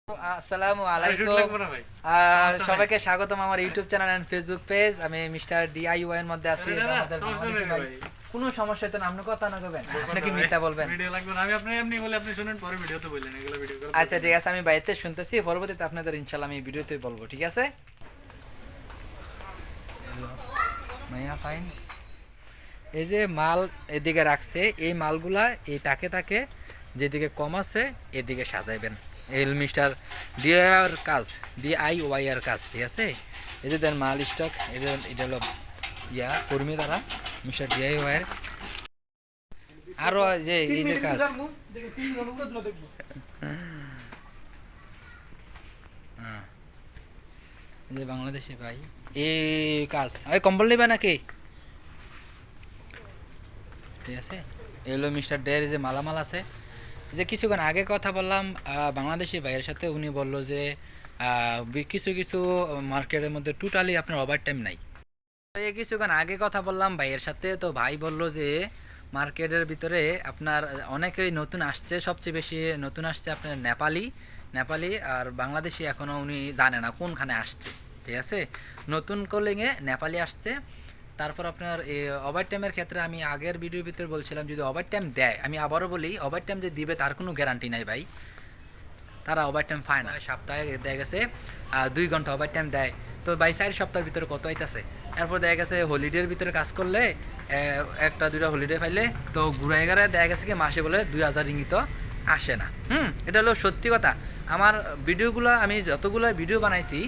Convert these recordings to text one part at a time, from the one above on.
আসসালামুআলাইকুম সবাইকে স্বাগতম আমার YouTube channel and Facebook page. আমি MR.D.I.Y এর মধ্যে আছি। আমাদের কোনো সমস্যা তো আপনি কথা না করবেন, নাকি মিথ্যা বলবেন? ভিডিও লাগবে না, আমি আপনি এমনি বলে আপনি শুনেন, পরে ভিডিওতে বলেন এগুলা ভিডিও করে। আচ্ছা ঠিক আছে, আমি বাইরে শুনতেছি, পরবর্তীতে আপনাদের ইনশাআল্লাহ আমি ভিডিওতে বলবো, ঠিক আছে? মাইয়া ফাইন। এই যে মাল এদিকে রাখছে, এই মালগুলা এই তাকে তাকে যেদিকে কম আছে এদিকে সাজাইবেন। এল মিস্টার ডিআইওয়াইয়ের কাজ, ডিআইওয়াইয়ের কাজ, ঠিক আছে? এই যে দেন মাল স্টক, এটা হলো কর্মী দ্বারা মিস্টার ডিআইওয়াইয়ের। আরও যে এই যে কাজ, হ্যাঁ এই যে বাংলাদেশি ভাই এই কাজ, ওই কম্বল নেবে নাকি? ঠিক আছে, এগুলো মিস্টার ডের যে মালামাল আছে। যে কিছুক্ষণ আগে কথা বললাম বাংলাদেশি ভাইয়ের সাথে, উনি বললো যে কিছু কিছু মার্কেটের মধ্যে টোটালি আপনার ওভার টাইম নাই। এই কিছুক্ষণ আগে কথা বললাম ভাইয়ের সাথে, তো ভাই বলল যে মার্কেটের ভিতরে আপনার অনেকেই নতুন আসছে, সবচেয়ে বেশি নতুন আসছে আপনার নেপালি আর বাংলাদেশি, এখনও উনি জানে না কোনখানে আসছে, ঠিক আছে? নতুন কলিংয়ে নেপালি আসছে। তারপর আপনার এই ওভার টাইমের ক্ষেত্রে আমি আগের ভিডিওর ভিতরে বলছিলাম, যদি ওভার টাইম দেয়, আমি আবারও বলি, ওভার টাইম যে দিবে তার কোনো গ্যারান্টি নাই ভাই। তারা ওভার টাইম পায় না। সপ্তাহে দেখা গেছে 2 ঘন্টা ওভার টাইম দেয়, তো 4 সপ্তাহের ভিতরে কত হইতেছে? এরপর দেখা গেছে হলিডের ভিতরে কাজ করলে 1-2টা হলিডে পাইলে তো ঘুরে গেলে দেখা গেছে কি মাসে বলে 2000 রিঙ্গিত আসে না। এটা হলো সত্যি কথা। আমার ভিডিওগুলো, আমি যতগুলো ভিডিও বানাইছি,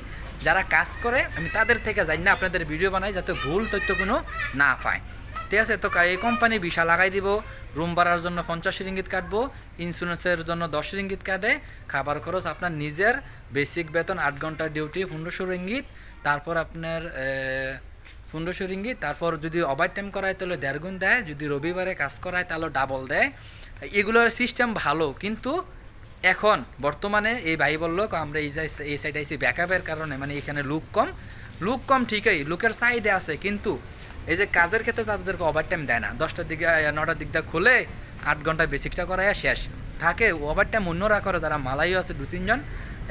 যারা কাজ করে আমি তাদের থেকে জানি না আপনাদের ভিডিও বানাই, যাতে ভুল তথ্য কোনো না পায়, ঠিক আছে? তো এই কোম্পানি ভিসা লাগাই দিব, রুম ভাড়ার জন্য 50 রিঙ্গিত কাটবো, ইন্স্যুরেন্সের জন্য 10 রিঙ্গিত কাটে, খাবার খরচ আপনার নিজের, বেসিক বেতন 8 ঘন্টার ডিউটি 1500 রিঙ্গিত, তারপর আপনার 1500 রিঙ্গিত, তারপর যদি ওভার টাইম করায় তাহলে 1.5 গুণ দেয়, যদি রবিবারে কাজ করায় তাহলে ডাবল দেয়। এগুলোর সিস্টেম ভালো, কিন্তু এখন বর্তমানে এই ভাই বললো আমরা এই সাইড আইসি ব্যাকআপের কারণে, মানে এখানে লুক কম ঠিকই, লুকের সাইডে আছে, কিন্তু এই যে কাজের ক্ষেত্রে তাদেরকে ওভার টাইম দেয় না। 10টার দিকে 9টার দিক দিয়ে খুলে 8 ঘন্টায় বেসিকটা করায় শেষ থাকে। ওভার টাইম অন্যরা করে, যারা মালাইও আছে 2-3 জন।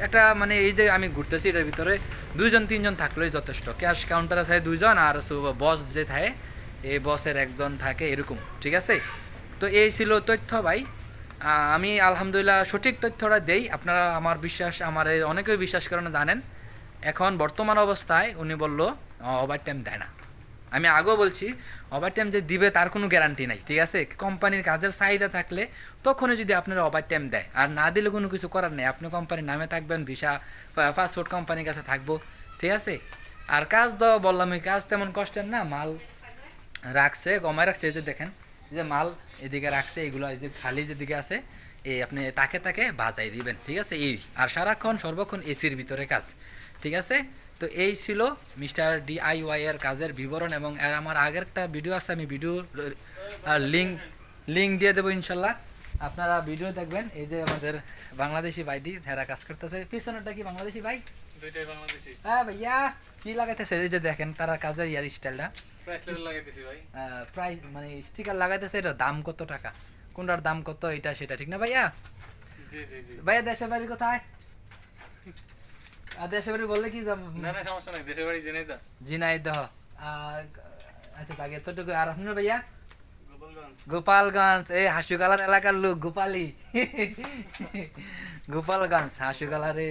একটা মানে এই যে আমি ঘুরতেছি, এটার ভিতরে 2-3 জন থাকলেই যথেষ্ট। ক্যাশ কাউন্টারে থাকে 2 জন, আর বস যে থাকে এই বসের 1 জন থাকে, এরকম, ঠিক আছে? তো এই ছিল তথ্য ভাই। আমি আলহামদুলিল্লাহ সঠিক তথ্যটা দেই, আপনারা আমার বিশ্বাস, আমার অনেকেই বিশ্বাস করেন, জানেন। এখন বর্তমান অবস্থায় উনি বলল ওভার টাইম দেয় না। আমি আগেও বলছি, ওভার টাইম যে দিবে তার কোনো গ্যারান্টি নাই, ঠিক আছে? কোম্পানির কাজের চাহিদা থাকলে তখনই যদি আপনারা ওভার টাইম দেয়, আর না দিলে কোনো কিছু করার নেই। আপনি কোম্পানির নামে থাকবেন, ভিসা পাসপোর্ট কোম্পানির কাছে থাকবো, ঠিক আছে? আর কাজ তো বললাম, এই কাজ তেমন কষ্টের না। মাল রাখছে, কমায় রাখছে, এই যে দেখেন, যে মাল এদিকে রাখছে, এগুলো এই যে খালি যেদিকে আছে, এই আপনি তাকে তাকে বাজাই দিবেন, ঠিক আছে? এই আর সারাক্ষণ সর্বক্ষণ এসির ভিতরে কাজ, ঠিক আছে? তো এই ছিল মিস্টার DIY এর কাজের বিবরণ। এবং আর আমার আগের একটা ভিডিও আছে, আমি ভিডিও লিঙ্ক দিয়ে দেবো ইনশাল্লাহ, আপনারা ভিডিও দেখবেন। এই যে আমাদের বাংলাদেশি ভাইটি হেরা কাজ করতেছে, পিছনেরটা কি বাংলাদেশি ভাই? দুইটাই বাংলাদেশি। হ্যাঁ ভাইয়া, কি লাগাইতেছে? এই যে দেখেন তারা কাজের স্টাইলটা, প্রাইস লেভেল লাগাইতেছি ভাই। প্রাইস মানে স্টিকার লাগাইতেছে, এটা দাম কত টাকা, কোনটার দাম কত, এটা সেটা, ঠিক না ভাইয়া? জি জি জি ভাইয়া দেশের বাড়ি কোথায়? দেশের বাড়ি বললে কি যাব? না না, সমস্যা নাই, দেশের বাড়ি ঝিনাইদহ। আচ্ছা তাকে এতটুকু। আর আপনার ভাইয়া? গোপালগঞ্জ। গোপালগঞ্জ, এই হাসুকালার এলাকার লোক, গোপালি। গোপালগঞ্জ হাসুকালারে।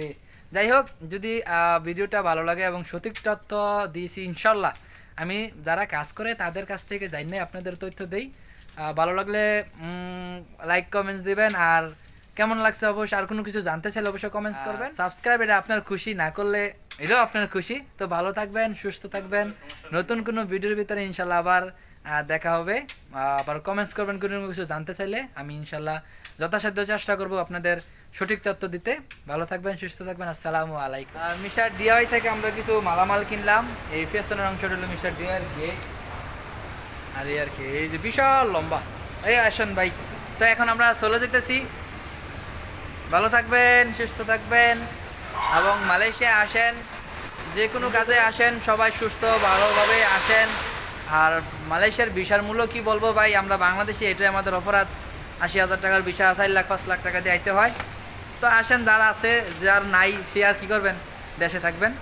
যাই হোক, যদি ভিডিওটা ভালো লাগে এবং সঠিক তথ্য দিয়েছি ইনশাল্লাহ, আমি যারা কাজ করে তাদের কাছ থেকে যাই না আপনাদের তথ্য দেই। ভালো লাগলে লাইক কমেন্টস দিবেন, আর কেমন লাগছে অবশ্যই, আর কোনো কিছু জানতে চাইলে অবশ্যই কমেন্টস করবেন। সাবস্ক্রাইব, এটা আপনার খুশি, না করলে এটাও আপনার খুশি। তো ভালো থাকবেন, সুস্থ থাকবেন, নতুন কোনো ভিডিওর ভিতরে ইনশাল্লাহ আবার দেখা হবে। আবার কমেন্টস করবেন কোনো কিছু জানতে চাইলে, আমি ইনশাল্লাহ যথাসাধ্য চেষ্টা করব আপনাদের সঠিক তথ্য দিতে। ভালো থাকবেন, সুস্থ থাকবেন, আসসালামুআলাইকুম। MR.D.I.Y থেকে আমরা কিছু মালামাল কিনলাম। এই ফেশনের অংশটা হলো MR.D.I.Y গেট, আর এই আর কি, এই যে বিশাল লম্বা, এই আসেন ভাই। তো এখন আমরা চলে যেতেছি। ভালো থাকবেন, সুস্থ থাকবেন, এবং মালয়েশিয়া আসেন, যে কোনো কাজে আসেন, সবাই সুস্থ ভালোভাবে আসেন। আর মালয়েশিয়ার ভিসার মূল্য কি বলবো ভাই, আমরা বাংলাদেশে, এটাই আমাদের অপরাধ। 80,000 টাকার ভিসা 4 লাখ 5 লাখ টাকা দিয়ে আইতে হয়। তো আসেন, যারা আছে, যার নাই সে আর কি করবেন, দেশে থাকবেন।